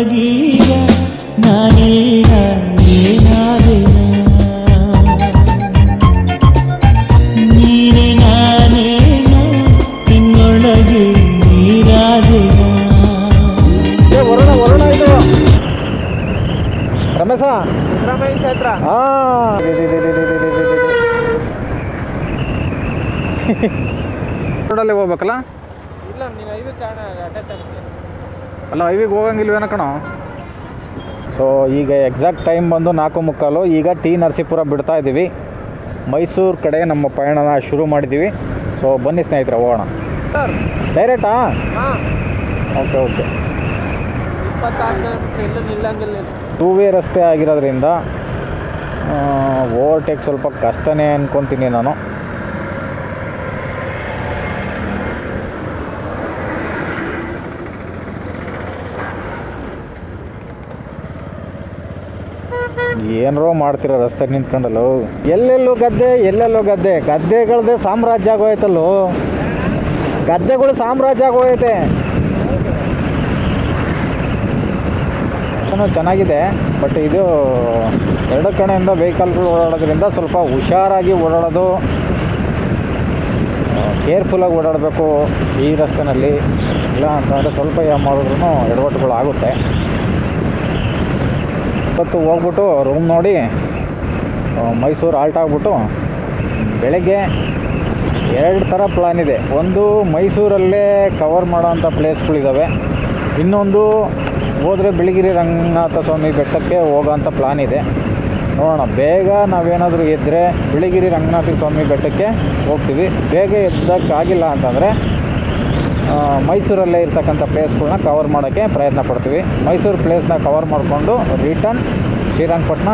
ನಿನ್ನೊಳಗೀಗ ನಾನೇನ ಏನಾದೆನ ನೀನೆ ನಾನೇನ ನಿನ್ನೊಳಗೆ ನೀರಾದೆನ. ವರುಣ ವರುಣ ಇದು ರಮೇಶ ಸಿದ್ದರಾಮಯ್ಯ ಕ್ಷೇತ್ರ. ರೋಡಲ್ಲಿ ಹೋಗ್ಬೇಕಲ್ಲ? ಇಲ್ಲ ನೀನು 5 ಅಟ್ಯಾಚ್ ಆಗುತ್ತೆ. ಅಲ್ಲ ಹೈವಿಗೆ ಹೋಗಂಗಿಲ್ವೇನ ಕಣೋ. ಸೊ ಈಗ ಎಕ್ಸಾಕ್ಟ್ ಟೈಮ್ ಬಂದು 4:45. ಈಗ ಟಿ ನರಸೀಪುರ ಬಿಡ್ತಾ ಇದ್ದೀವಿ. ಮೈಸೂರು ಕಡೆ ನಮ್ಮ ಪಯಣನ ಶುರು ಮಾಡಿದ್ದೀವಿ. ಸೊ ಬನ್ನಿ ಸ್ನೇಹಿತರೆ ಹೋಗೋಣ. ಸರ್ ಡೈರೆಕ್ಟಾ? ಹಾಂ ಓಕೆ ಓಕೆ. 26 ಕಿಲೋಮೀಟ್ರ್ ಎಲ್ಲೂ ನಿಲ್ಲಂಗಿಲ್ಲ. 2 ವೇ ರಸ್ತೆ ಆಗಿರೋದ್ರಿಂದ ಓವರ್ಟೇಕ್ ಸ್ವಲ್ಪ ಕಷ್ಟನೇ ಅಂದ್ಕೊತೀನಿ ನಾನು. ಏನರೋ ಮಾಡ್ತಿರೋ ರಸ್ತೆ ನಿಂತ್ಕೊಂಡಲ್ಲೋ. ಎಲ್ಲೆಲ್ಲೋ ಗದ್ದೆ ಎಲ್ಲೆಲ್ಲೋ ಗದ್ದೆ. ಗದ್ದೆಗಳದ್ದೇ ಸಾಮ್ರಾಜ್ಯ ಆಗೋಯ್ತಲ್ಲೋ. ಗದ್ದೆಗಳು ಸಾಮ್ರಾಜ್ಯ ಆಗೋಯ್ತೆ. ಚೆನ್ನಾಗಿದೆ ಬಟ್ ಇದು ಎರಡು ಕಡೆಯಿಂದ ವೆಹಿಕಲ್ಗಳು ಓಡಾಡೋದ್ರಿಂದ ಸ್ವಲ್ಪ ಹುಷಾರಾಗಿ ಓಡಾಡೋದು, ಕೇರ್ಫುಲ್ಲಾಗಿ ಓಡಾಡಬೇಕು ಈ ರಸ್ತೆಯಲ್ಲಿ. ಇಲ್ಲ ಅಂತಂದರೆ ಸ್ವಲ್ಪ ಮಾಡಿದ್ರೂ ಎಡವಟ್ಟುಗಳು ಆಗುತ್ತೆ. ಇವತ್ತು ಹೋಗ್ಬಿಟ್ಟು ರೂಮ್ ನೋಡಿ ಮೈಸೂರು ಆಲ್ಟ್ ಆಗಿಬಿಟ್ಟು ಬೆಳಗ್ಗೆ 2 ಥರ ಪ್ಲ್ಯಾನ್ ಇದೆ. ಒಂದು ಮೈಸೂರಲ್ಲೇ ಕವರ್ ಮಾಡೋವಂಥ ಪ್ಲೇಸ್ಗಳಿದ್ದಾವೆ. ಇನ್ನೊಂದು ಹೋದರೆ ಬಿಳಿಗಿರಿ ರಂಗನಾಥ ಸ್ವಾಮಿ ಬೆಟ್ಟಕ್ಕೆ ಹೋಗೋಂಥ ಪ್ಲ್ಯಾನ್ ಇದೆ. ನೋಡೋಣ, ಬೇಗ ನಾವೇನಾದರೂ ಎದ್ದರೆ ಬಿಳಿಗಿರಿ ರಂಗನಾಥ ಸ್ವಾಮಿ ಬೆಟ್ಟಕ್ಕೆ ಹೋಗ್ತೀವಿ. ಬೇಗ ಎದ್ದಕ್ಕಾಗಿಲ್ಲ ಅಂತಂದರೆ ಮೈಸೂರಲ್ಲೇ ಇರ್ತಕ್ಕಂಥ ಪ್ಲೇಸ್ಗಳನ್ನ ಕವರ್ ಮಾಡೋಕ್ಕೆ ಪ್ರಯತ್ನ ಪಡ್ತೀವಿ. ಮೈಸೂರು ಪ್ಲೇಸ್ನ ಕವರ್ ಮಾಡಿಕೊಂಡು ರಿಟರ್ನ್ ಶ್ರೀರಂಗಪಟ್ಟಣ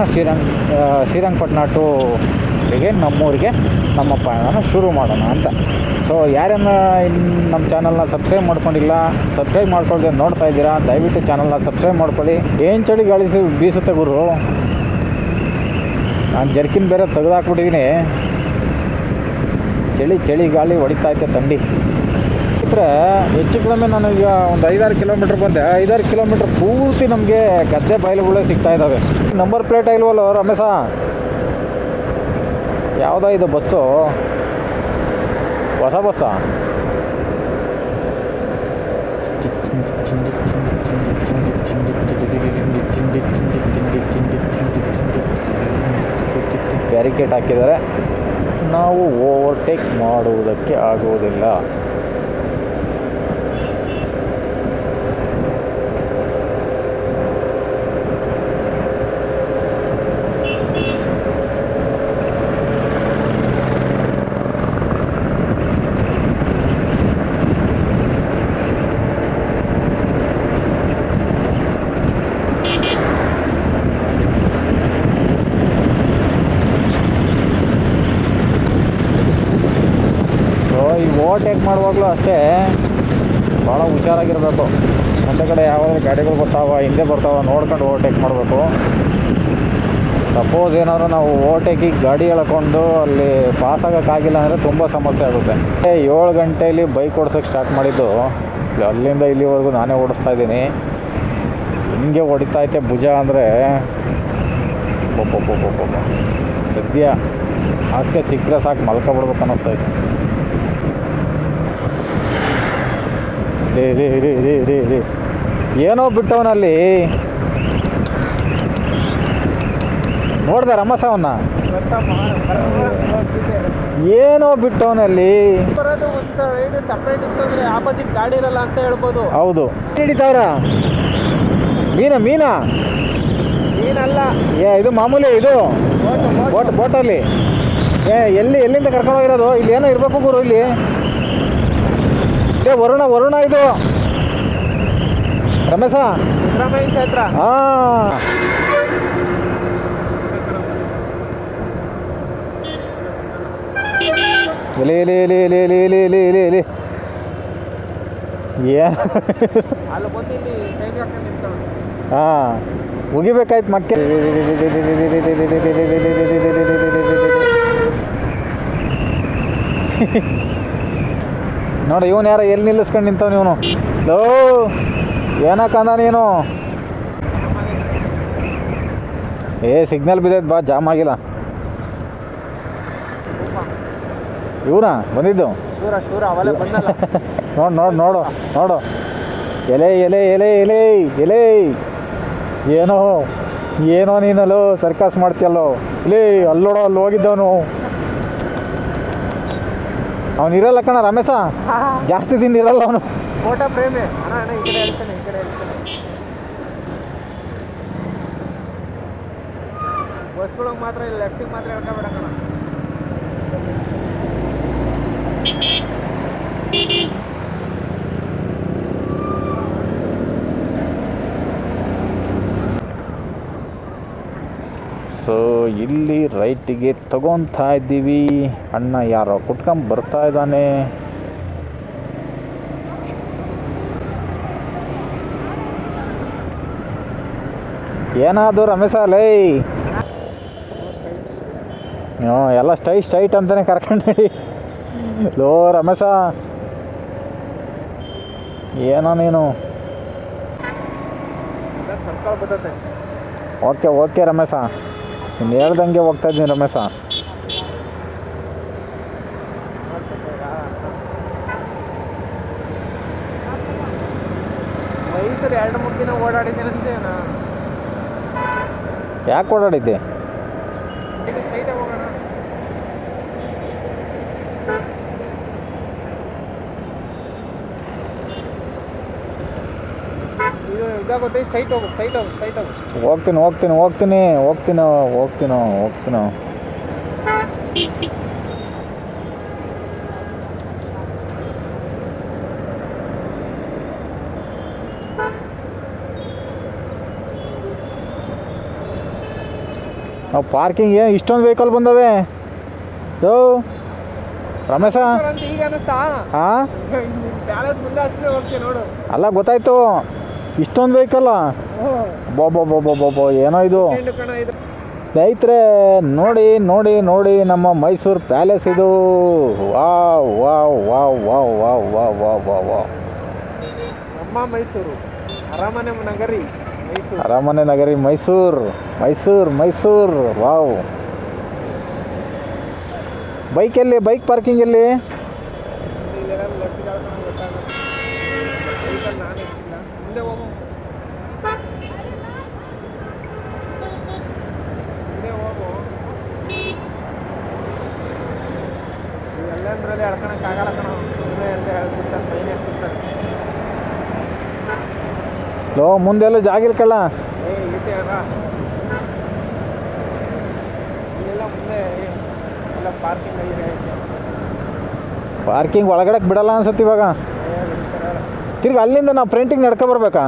ಟು ನಮ್ಮೂರಿಗೆ ನಮ್ಮ ಪಯಣನ ಶುರು ಮಾಡೋಣ ಅಂತ. ಸೊ ಯಾರನ್ನ ನಮ್ಮ ಚಾನಲ್ನ ಸಬ್ಸ್ಕ್ರೈಬ್ ಮಾಡ್ಕೊಂಡಿಲ್ಲ, ಸಬ್ಸ್ಕ್ರೈಬ್ ಮಾಡ್ಕೊಳ್ದೆ ನೋಡ್ತಾ ಇದ್ದೀರಾ, ದಯವಿಟ್ಟು ಚಾನಲ್ನ ಸಬ್ಸ್ಕ್ರೈಬ್ ಮಾಡ್ಕೊಳ್ಳಿ. ಏನು ಚಳಿ ಗಾಳಿ ಬೀಸುತ್ತೆ ಗುರು. ನಾನು ಜರ್ಕಿನ್ ಬೇರೆ ತೆಗೆದಾಕ್ಬಿಟ್ಟಿದ್ದೀನಿ. ಚಳಿ ಗಾಳಿ ಹೊಡಿತಾ ಐತೆ, ಥಂಡಿ. ಹೆಚ್ಚು ಕಡಿಮೆ ನನಗೆ ಒಂದು 5-6 ಕಿಲೋಮೀಟ್ರ್ ಬಂದೆ. 5-6 ಕಿಲೋಮೀಟ್ರ್ ಪೂರ್ತಿ ನಮಗೆ ಗದ್ದೆ ಬಯಲುಗಳೇ ಸಿಗ್ತಾ ಇದ್ದಾವೆ. ನಂಬರ್ ಪ್ಲೇಟ್ ಇಲ್ವಲ್ಲ ರಮೇಶ? ಯಾವುದೋ ಇದು ಬಸ್ಸು, ಹೊಸ ಬಸ್ಸಾ? ಬ್ಯಾರಿಕೇಡ್ ಹಾಕಿದ್ದಾರೆ. ನಾವು ಓವರ್ಟೇಕ್ ಮಾಡುವುದಕ್ಕೆ ಆಗುವುದಿಲ್ಲ. ಓವರ್ಟೇಕ್ ಮಾಡುವಾಗಲೂ ಅಷ್ಟೇ ಭಾಳ ಹುಷಾರಾಗಿರಬೇಕು. ಒಂದೇ ಕಡೆ ಯಾವಾಗಲೂ ಗಾಡಿಗಳು ಬರ್ತಾವ, ಹಿಂದೆ ಬರ್ತಾವ, ನೋಡ್ಕೊಂಡು ಓವರ್ಟೇಕ್ ಮಾಡಬೇಕು. ಸಪೋಸ್ ಏನಾದರೂ ನಾವು ಓವರ್ಟೇಕಿಗೆ ಗಾಡಿ ಎಳ್ಕೊಂಡು ಅಲ್ಲಿ ಪಾಸ್ ಆಗೋಕ್ಕಾಗಿಲ್ಲ ಅಂದರೆ ತುಂಬ ಸಮಸ್ಯೆ ಆಗುತ್ತೆ. 7 ಗಂಟೆಯಲ್ಲಿ ಬೈಕ್ ಓಡಿಸೋಕ್ಕೆ ಸ್ಟಾರ್ಟ್ ಮಾಡಿದ್ದು, ಅಲ್ಲಿಂದ ಇಲ್ಲಿವರೆಗೂ ನಾನೇ ಓಡಿಸ್ತಾ ಇದ್ದೀನಿ. ಹಿಂಗೆ ಹೊಡಿತಾ ಐತೆ ಭುಜ ಅಂದರೆ ಸದ್ಯ ಅದಕ್ಕೆ ಸಿಕ್ಕರೆ ಸಾಕು ಮಲ್ಕೊಬಿಡ್ಬೇಕು ಅನ್ನಿಸ್ತೈತೆ. ರೇ ಏನೋ ಬಿಟ್ಟವನಲ್ಲಿ ನೋಡ್ದೆ ರಮಸವನ್ನ, ಏನೋ ಬಿಟ್ಟವನಲ್ಲಿ. ಬರೋದು ಒಂದು ರೈಡ್ ಸಪ್ರೇಟ್ ಇತ್ತು ಅಂದರೆ ಆಪೋಸಿಟ್ ಗಾಡಿ ಇರಲ್ಲ ಅಂತ ಹೇಳ್ಬೋದು. ಹೌದು, ಹಿಡಿತಾವ್ರ ಮೀನಾ ನೀನಲ್ಲ, ಇದು ಮಾಮೂಲಿ ಇದು ಬೋಟಲ್ಲಿ. ಎಲ್ಲಿಂದ ಕರ್ಕೊಂಡೋಗಿರೋದು? ಇಲ್ಲಿ ಏನೋ ಇರಬೇಕು ಗುರು. ಇಲ್ಲಿ ವರುಣ ಇದು ರಮೇಶ ಸಿದ್ದರಾಮಯ್ಯ ಕ್ಷೇತ್ರ. ಹಾಂ, ಎಲೆ ಅಲ್ಲಿ ಬಂದು ಇಲ್ಲಿ ಸೈಡ್ ಹಾಕೊಂಡು ನಿಂತ್ಕೊಳ್ಳಿ. ಹಾಂ, ಮುಗಿಬೇಕಾಯ್ತು ಮಕ್ಕೆ. ನೋಡಿ ಇವನು ಯಾರ ಎಲ್ಲಿ ನಿಲ್ಲಿಸ್ಕೊಂಡು ನಿಂತವ್. ಇವನು ಲೋ ಏನಕ್ಕಂದ ನೀನು ಸಿಗ್ನಲ್ ಬಿದ್ದೈತೆ ಬಾ, ಜಾಮ್ ಆಗಿಲ್ಲ. ಇವನಾ ಬಂದಿದ್ದು? ಶೂರ ಅವಲೇ ಬಂದಲ್ಲ. ನೋಡು ಎಲೆ ಎಲೆ ಎಲೆ ಎಲೆ ಎಲೆ ಏನೋ ನೀನಲ್ಲೋ ಸರ್ಕಸ್ ಮಾಡ್ತೀಯಲ್ಲೋ. ಇಲ್ಲಿ ಅಲ್ಲೋಡೋ, ಅಲ್ಲಿ ಹೋಗಿದ್ದವನು ಅವನಿರಲ್ಲ ಕಣ ರಮೇಶ, ಜಾಸ್ತಿ ದಿನ ಇರಲ್ಲ ಅವನು. ಫೋಟೋ ಪ್ರೇಮಿ ಅಣ್ಣ ಈ ಕಡೆ ಹೇಳ್ತಾನೆ. ಬಸ್ಗಳಿಗೆ ಮಾತ್ರ ಇಲ್ಲ, ಲೆಫ್ಟಿಗೆ ಮಾತ್ರ ಹೇಳ್ಕೊಬೇಡ ಕಣ. ಸೊ ಇಲ್ಲಿ ರೈಟಿಗೆ ತಗೊತಾ ಇದ್ದೀವಿ. ಅಣ್ಣ ಯಾರೋ ಕುಟ್ಕೊಂಡ್ ಬರ್ತಾ ಇದ್ದಾನೆ. ಏನಾದ್ರು ರಮೇಶ ಲೈ ಎಲ್ಲ ಸ್ಟೈಟ್ ಅಂತಾನೆ ಕರ್ಕೊಂಡು ಹೇಳಿ. ಲೋ ರಮೇಶ ಏನೋ ನೀನು. ಸರ್ಕಲ್ ಬರ್ತೈತೆ. ಓಕೆ ರಮೇಶ, ನೀನು ಹೇಳ್ದಂಗೆ ಹೋಗ್ತಾ ಇದ್ದೀನಿ ರಮೇಶ. ಮೈಸೂರು 2-3 ದಿನ ಓಡಾಡಿದ್ದೇನೆ ಅಂತೇನ. ಯಾಕೆ ಓಡಾಡಿದ್ದೆ? ಸ್ಟ್ರೈಟಾಗಿ ಹೋಗೋಣ. ಇದು ಇದಾಗುತ್ತೆ. ಸ್ಟ್ರೈಟ್ ಹೋಗು. ಹೋಗ್ತೀನೋ. ನಾವು ಪಾರ್ಕಿಂಗ್ ಏನು ಇಷ್ಟೊಂದು ವೆಹಿಕಲ್ ಬಂದವೆ ಯೋ ರಮೇಶ? ಈಗ ಅನ್ನಿಸ್ತಾ? ಹಾಂ, ಪ್ಯಾಲೇಸ್ ಮುಂದೆ ಹಚ್ಚಿದ್ರೆ ಹೋಗ್ತೀವಿ ನೋಡು. ಅಲ್ಲ ಗೊತ್ತಾಯ್ತು, ಇಷ್ಟೊಂದು ವೆಹಿಕಲ್ಲ. ಬೋ ಏನೋ ಇದು. ಸ್ನೇಹಿತರೆ ನೋಡಿ ನಮ್ಮ ಮೈಸೂರು ಪ್ಯಾಲೇಸ್ ಇದು. ವಾವ್. ನಮ್ಮ ಮೈಸೂರು ಅರಮನೆ ನಗರಿ ಮೈಸೂರು. ಅರಮನೆ ನಗರಿ ಮೈಸೂರು. ವಾವ್. ಬೈಕ್ ಪಾರ್ಕಿಂಗ್ ಎಲ್ಲಿ? ಮುಂದೆ ಹೋಗು. ಎಲ್ಲಂದ್ರಲ್ಲಿ ಎಳ್ಕೊಳಕ್ಕಾಗಲ್ಲ ಕಣ. ಅಂತ ಹೇಳ್ಬಿಡ್ತಾರೆ, ಮೈನ್ ಎತ್ತಿರ್ತಾರೆ. ಲೋ ಮುಂದೆಲ್ಲ ಜಾಗಿಲ್ ಕಳ್ಳ. ಈಟೆ ಅಲ್ಲ ಇಲ್ಲೆಲ್ಲ ಮುಂದೆ ಎಲ್ಲ ಪಾರ್ಕಿಂಗ್ ಐತೆ. ಪಾರ್ಕಿಂಗ್ ಒಳಗಡೆ ಬಿಡಲ್ಲ ಅನ್ಸುತ್ತೆ ಇವಾಗ. ತಿರ್ಗಿ ಅಲ್ಲಿಂದ ನಾವು ಫ್ರಂಟಿಗೆ ನಡ್ಕೊ ಬರ್ಬೇಕಾ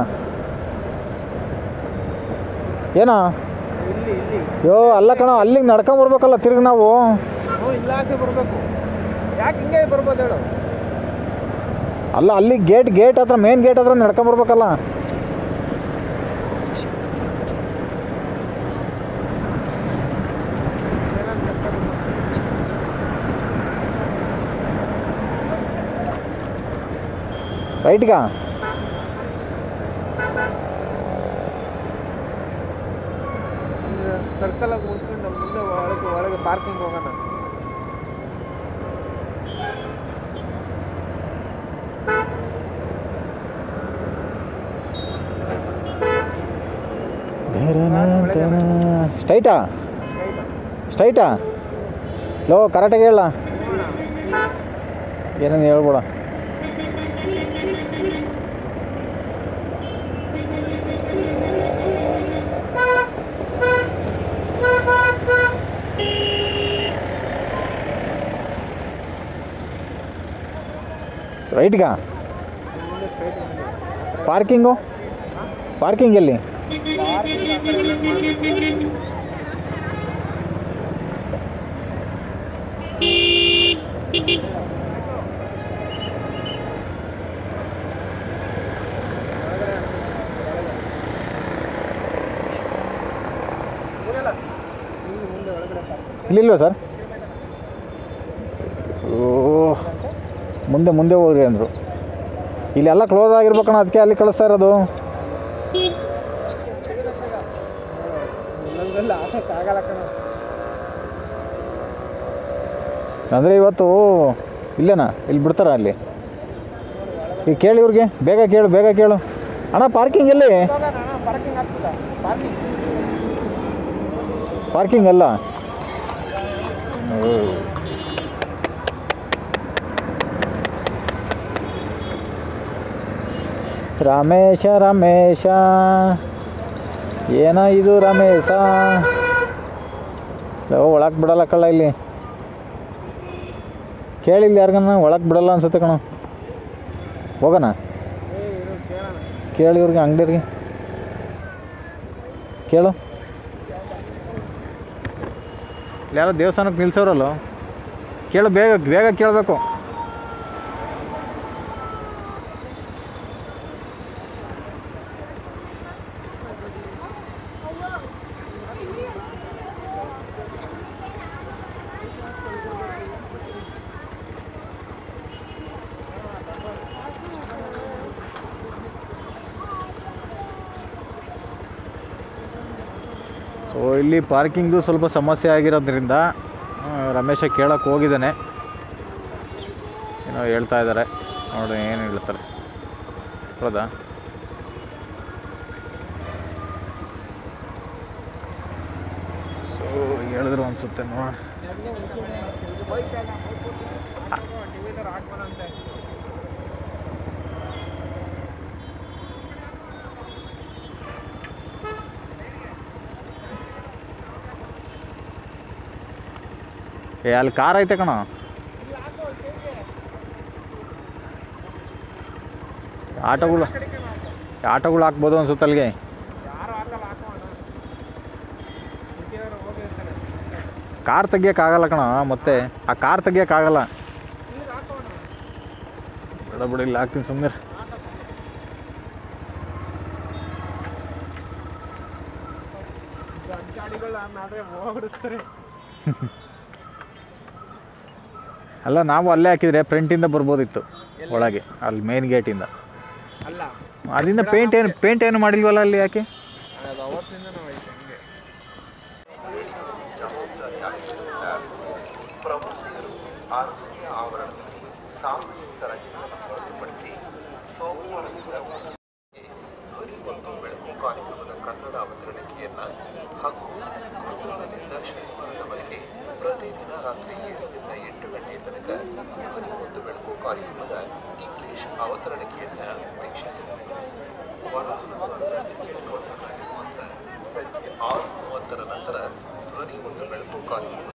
ಏನೋ? ಇಲ್ಲಿ ಯೋ ಅಲ್ಲ ಕಣ, ಅಲ್ಲಿಗೆ ನಡ್ಕೊಂಬರ್ಬೇಕಲ್ಲ ತಿರ್ಗಿ ನಾವು. ಇಲ್ಲ ಆಸೆ ಬರಬೇಕು. ಯಾಕೆ ಹಿಂಗೆ ಬರ್ಬೋದು ಹೇಳು? ಅಲ್ಲ ಅಲ್ಲಿ ಗೇಟ್ ಹತ್ರ, ಮೇನ್ ಗೇಟ್ ಹತ್ರ ನಡ್ಕೊಂಬರ್ಬೇಕಲ್ಲ. ರೈಟ್ಗಾ? ಸರ್ಕಲಾಗಿ ಮುಗಿಸ್ಕೊಂಡು ನಮ್ಮ ಮುಂದೆ ಒಳಗೆ ಪಾರ್ಕಿಂಗ್ ಹೋಗೋಣ. ಸ್ಟ್ರೈಟಾ? ಲೋ ಕರೆಕ್ಟಾಗಿ ಹೇಳ, ಏನೇನು ಹೇಳ್ಬೇಡ. ರೈಟ್ಗಾ? ಪಾರ್ಕಿಂಗ್ ಎಲ್ಲಿ? ಇಲ್ಲಿಲ್ವ ಸರ್? ಮುಂದೆ ಹೋಗ್ರಿ ಅಂದರು. ಇಲ್ಲೆಲ್ಲ ಕ್ಲೋಸ್ ಆಗಿರ್ಬೇಕಣ್ಣ, ಅದಕ್ಕೆ ಅಲ್ಲಿ ಕಳಿಸ್ತಾ ಇರೋದು. ಆಗಲ್ಲ ಕಣ. ಅಂದರೆ ಇವತ್ತು ಇಲ್ಲೇನಾ ಇಲ್ಲಿ ಬಿಡ್ತಾರ ಅಲ್ಲಿ ಈಗ ಕೇಳಿ ಇವ್ರಿಗೆ ಬೇಗ ಕೇಳು ಅಣ್ಣ ಪಾರ್ಕಿಂಗ್ ಎಲ್ಲಿ ಪಾರ್ಕಿಂಗ್ ಆಗ್ತದ ಪಾರ್ಕಿಂಗ್ ಅಲ್ಲ ರಮೇಶ ಏನ ಇದು ರಮೇಶ ಒಳಗೆ ಬಿಡಲ್ಲ ಕಳ್ಳ ಇಲ್ಲಿ ಕೇಳಿಲ್ಲ ಯಾರಿಗನ್ನ ಒಳಗೆ ಬಿಡಲ್ಲ ಅನ್ಸುತ್ತೆ ಕಣ ಹೋಗೋಣ ಕೇಳಿ ಇವ್ರಿಗೆ ಅಂಗಡಿಯವ್ರಿಗೆ ಕೇಳು ಯಾರೋ ದೇವಸ್ಥಾನಕ್ಕೆ ನಿಲ್ಸೋರಲ್ಲ ಕೇಳು ಬೇಗ ಕೇಳಬೇಕು ಸೊ ಇಲ್ಲಿ ಪಾರ್ಕಿಂಗ್ದು ಸ್ವಲ್ಪ ಸಮಸ್ಯೆ ಆಗಿರೋದ್ರಿಂದ ರಮೇಶ ಕೇಳೋಕ್ಕೆ ಹೋಗಿದ್ದಾನೆ ಏನೋ ಹೇಳ್ತಾ ಇದ್ದಾರೆ ನೋಡಿ ಏನು ಹೇಳ್ತಾರೆ ಹೌದಾ ಸೊ ಹೇಳಿದ್ರು ಅನಿಸುತ್ತೆ ನೋಡಿ ಅಲ್ಲಿ ಕಾರ್ ಐತೆ ಕಣ ಆಟೋಗಳು ಹಾಕ್ಬೋದು ಅನ್ಸುತ್ತೆ ಅಲ್ಲಿಗೆ ಕಾರ್ ತೆಗಿಯೋಕ್ಕಾಗಲ್ಲ ಕಣ ಮತ್ತೆ ಆ ಕಾರ್ ತೆಗಿಯೋಕ್ಕಾಗಲ್ಲ ಬೇಡ ಬಿಡಿ ಇಲ್ಲಿ ಹಾಕ್ತೀನಿ ಸುಮ್ಮನೆ ಅಲ್ಲ ನಾವು ಅಲ್ಲೇ ಹಾಕಿದ್ರೆ ಫ್ರಂಟಿಂದ ಬರ್ಬೋದಿತ್ತು ಒಳಗೆ ಅಲ್ಲಿ ಮೇನ್ ಗೇಟಿಂದ ಅಲ್ಲಿಂದ ಪೇಂಟ್ ಏನು ಮಾಡಿಲ್ವಲ್ಲ ಅಲ್ಲಿ ಯಾಕೆ ಕನ್ನಡ ಅವತರಣಿಕೆಯನ್ನ ಹಾಗೂ ಗುರುವಾರದಿಂದ ಶನಿವಾರದವರೆಗೆ ಪ್ರತಿದಿನ ರಾತ್ರಿ 7ರಿಂದ 8 ಗಂಟೆ ತನಕ ಧ್ವನಿ ಒಂದು ಬೆಳಕು ಕಾರ್ಯಕ್ರಮದ ಇಂಗ್ಲಿಷ್ ಅವತರಣಿಕೆಯನ್ನ ವೀಕ್ಷಿಸಬಹುದು. ಸಂಜೆ 6:30 ನಂತರ ಧ್ವನಿ ಒಂದು ಬೆಳಕು ಕಾರ್ಯಕ್ರಮ